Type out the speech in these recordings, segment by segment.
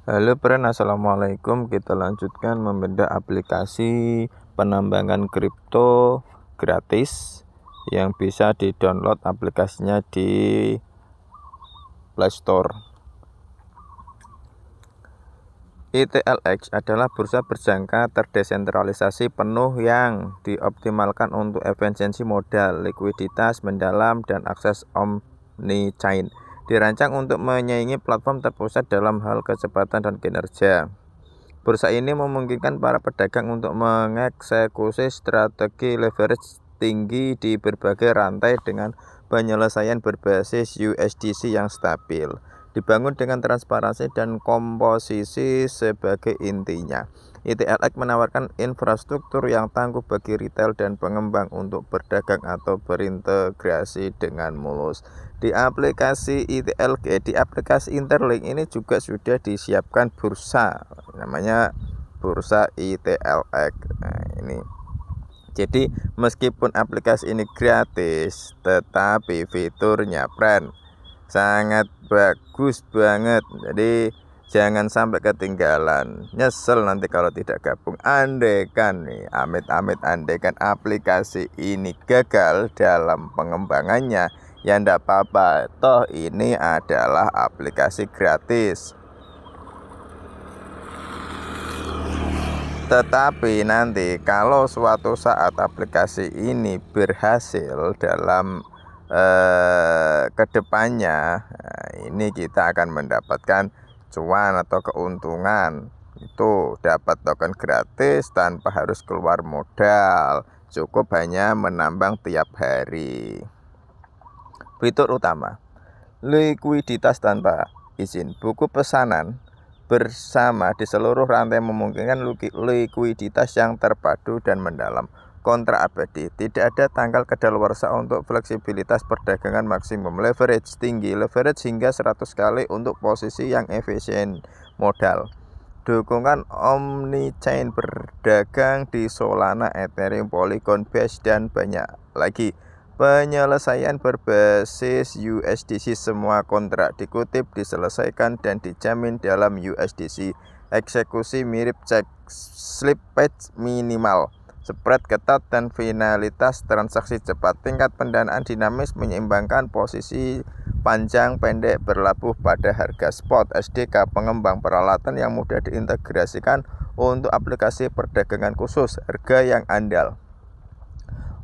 Halo friend, assalamualaikum. Kita lanjutkan membedah aplikasi penambangan kripto gratis yang bisa di-download aplikasinya di Play Store. ITLX adalah bursa berjangka terdesentralisasi penuh yang dioptimalkan untuk efisiensi modal, likuiditas mendalam, dan akses omni-chain. Dirancang untuk menyaingi platform terpusat dalam hal kecepatan dan kinerja. Bursa ini memungkinkan para pedagang untuk mengeksekusi strategi leverage tinggi di berbagai rantai dengan penyelesaian berbasis USDC yang stabil. Dibangun dengan transparansi dan komposisi sebagai intinya. ITLX menawarkan infrastruktur yang tangguh bagi retail dan pengembang untuk berdagang atau berintegrasi dengan mulus. Di aplikasi Interlink ini juga sudah disiapkan bursa, namanya bursa ITLX. Nah, ini. Jadi meskipun aplikasi ini gratis, tetapi fiturnya sangat bagus banget. Jadi jangan sampai ketinggalan. Nyesel nanti kalau tidak gabung. Andaikan nih, amit-amit andaikan aplikasi ini gagal dalam pengembangannya, ya ndak apa-apa. Toh ini adalah aplikasi gratis. Tetapi nanti kalau suatu saat aplikasi ini berhasil dalam kedepannya, ini kita akan mendapatkan cuan atau keuntungan. Itu dapat token gratis tanpa harus keluar modal, cukup hanya menambang tiap hari. Fitur utama: likuiditas tanpa izin. Buku pesanan bersama di seluruh rantai memungkinkan likuiditas yang terpadu dan mendalam. Kontrak abadi, tidak ada tanggal kadaluarsa untuk fleksibilitas perdagangan maksimum. Leverage tinggi, leverage hingga 100 kali untuk posisi yang efisien modal. Dukungan omni-chain, berdagang di Solana, Ethereum, Polygon, Base, dan banyak lagi. Penyelesaian berbasis USDC, semua kontrak dikutip, diselesaikan, dan dijamin dalam USDC. Eksekusi mirip cek, slippage minimal, spread ketat, dan finalitas transaksi cepat. Tingkat pendanaan dinamis menyeimbangkan posisi panjang pendek berlabuh pada harga spot. SDK pengembang peralatan yang mudah diintegrasikan untuk aplikasi perdagangan khusus. Harga yang andal.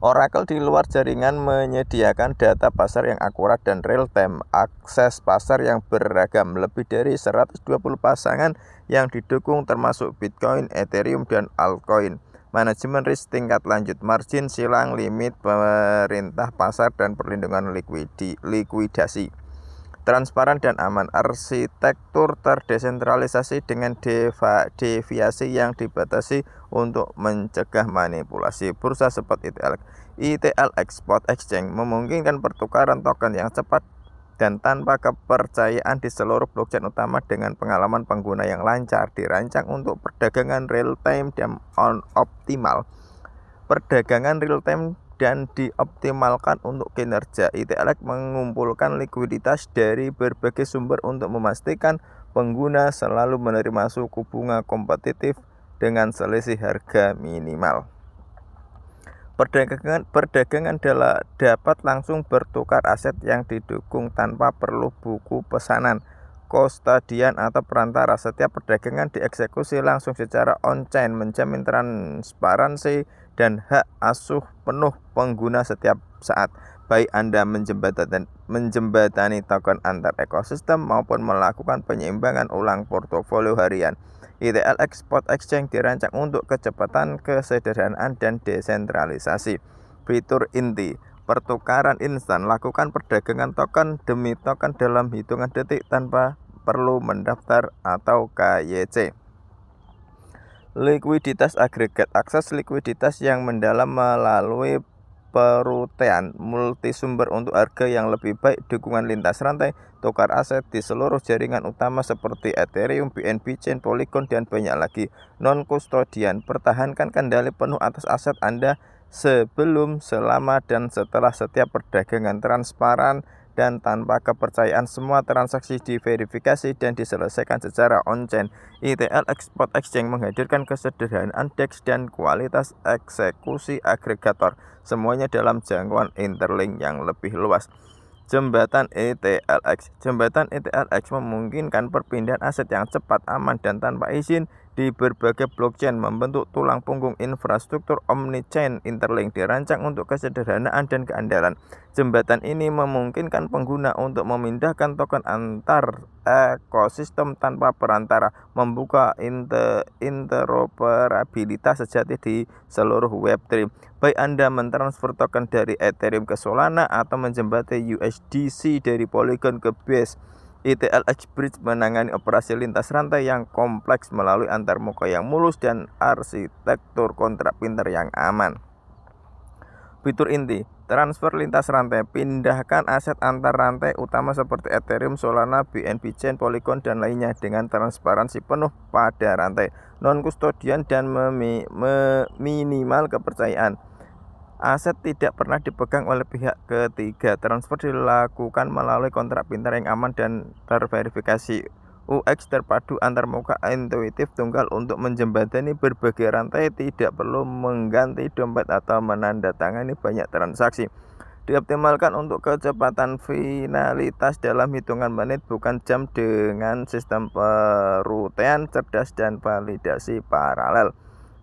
Oracle di luar jaringan menyediakan data pasar yang akurat dan real time, akses pasar yang beragam, lebih dari 120 pasangan yang didukung termasuk Bitcoin, Ethereum, dan altcoin. Manajemen risk tingkat lanjut, margin, silang, limit, pemerintah pasar, dan perlindungan likuidasi. Transparan dan aman, arsitektur terdesentralisasi dengan deviasi yang dibatasi untuk mencegah manipulasi. Bursa spot ITLX Spot Exchange memungkinkan pertukaran token yang cepat dan tanpa kepercayaan di seluruh blockchain utama dengan pengalaman pengguna yang lancar. Dirancang untuk perdagangan real time dan optimal. Perdagangan real time dan dioptimalkan untuk kinerja. ITLX mengumpulkan likuiditas dari berbagai sumber untuk memastikan pengguna selalu menerima suku bunga kompetitif dengan selisih harga minimal. Perdagangan dapat langsung bertukar aset yang didukung tanpa perlu buku pesanan, kustodian, atau perantara. Setiap perdagangan dieksekusi langsung secara on-chain, menjamin transparansi dan hak asuh penuh pengguna setiap saat, baik Anda menjembatani token antar ekosistem maupun melakukan penyeimbangan ulang portofolio harian. ITLX Spot Exchange dirancang untuk kecepatan, kesederhanaan, dan desentralisasi. Fitur inti: pertukaran instan. Lakukan perdagangan token demi token dalam hitungan detik tanpa perlu mendaftar atau KYC. Likuiditas agregat, akses likuiditas yang mendalam melalui perutean multisumber untuk harga yang lebih baik. Dukungan lintas rantai, tukar aset di seluruh jaringan utama seperti Ethereum, BNB Chain, Polygon, dan banyak lagi. Non-kustodian, pertahankan kendali penuh atas aset Anda sebelum, selama, dan setelah setiap perdagangan. Transparan dan tanpa kepercayaan. Semua transaksi diverifikasi dan diselesaikan secara on-chain. ITL Spot Exchange menghadirkan kesederhanaan DEX dan kualitas eksekusi agregator, semuanya dalam jangkauan Interlink yang lebih luas. Jembatan ETLX. Jembatan ETLX memungkinkan perpindahan aset yang cepat, aman, dan tanpa izin di berbagai blockchain, membentuk tulang punggung infrastruktur omnichain Interlink, dirancang untuk kesederhanaan dan keandalan. Jembatan ini memungkinkan pengguna untuk memindahkan token antar ekosistem tanpa perantara, membuka interoperabilitas sejati di seluruh Web3. Baik Anda mentransfer token dari Ethereum ke Solana atau menjembatani USDC dari Polygon ke Base, ITLX Bridge menangani operasi lintas rantai yang kompleks melalui antarmuka yang mulus dan arsitektur kontrak pintar yang aman. Fitur inti: transfer lintas rantai, pindahkan aset antar rantai utama seperti Ethereum, Solana, BNB Chain, Polygon, dan lainnya dengan transparansi penuh pada rantai, non-kustodian, dan minimal kepercayaan. Aset tidak pernah dipegang oleh pihak ketiga. Transfer dilakukan melalui kontrak pintar yang aman dan terverifikasi. UX terpadu antarmuka intuitif tunggal untuk menjembatani berbagai rantai, tidak perlu mengganti dompet atau menandatangani banyak transaksi. Dioptimalkan untuk kecepatan finalitas dalam hitungan menit bukan jam dengan sistem perutaian cerdas dan validasi paralel.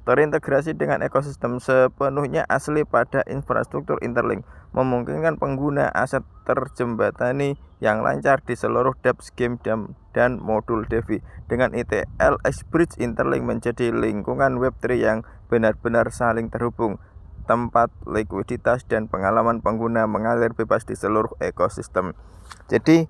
Terintegrasi dengan ekosistem sepenuhnya asli pada infrastruktur Interlink, memungkinkan pengguna aset terjembatani yang lancar di seluruh dApps, game, dan modul DeFi. Dengan ITLX Bridge, Interlink menjadi lingkungan Web3 yang benar-benar saling terhubung, tempat likuiditas dan pengalaman pengguna mengalir bebas di seluruh ekosistem. Jadi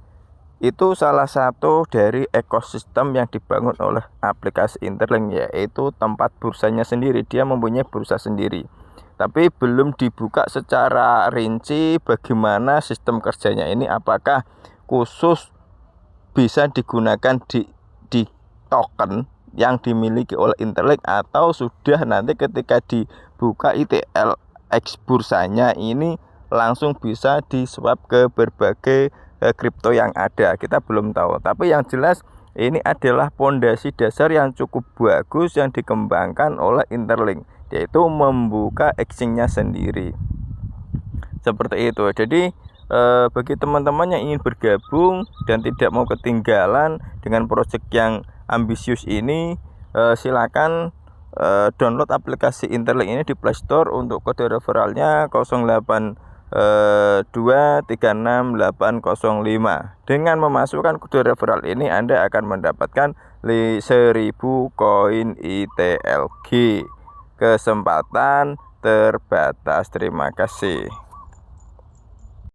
itu salah satu dari ekosistem yang dibangun oleh aplikasi Interlink, yaitu tempat bursanya sendiri. Dia mempunyai bursa sendiri, tapi belum dibuka secara rinci bagaimana sistem kerjanya ini, apakah khusus bisa digunakan di token yang dimiliki oleh Interlink, atau sudah nanti ketika dibuka ITLX bursanya ini langsung bisa di swap ke berbagai kripto yang ada. Kita belum tahu, tapi yang jelas ini adalah pondasi dasar yang cukup bagus yang dikembangkan oleh Interlink, yaitu membuka exchange-nya sendiri. Seperti itu. Jadi bagi teman-teman yang ingin bergabung dan tidak mau ketinggalan dengan proyek yang ambisius ini, silakan download aplikasi Interlink ini di Play Store. Untuk kode referralnya 0836805. Dengan memasukkan kode referral ini Anda akan mendapatkan 1000 koin ITLG. Kesempatan terbatas. Terima kasih.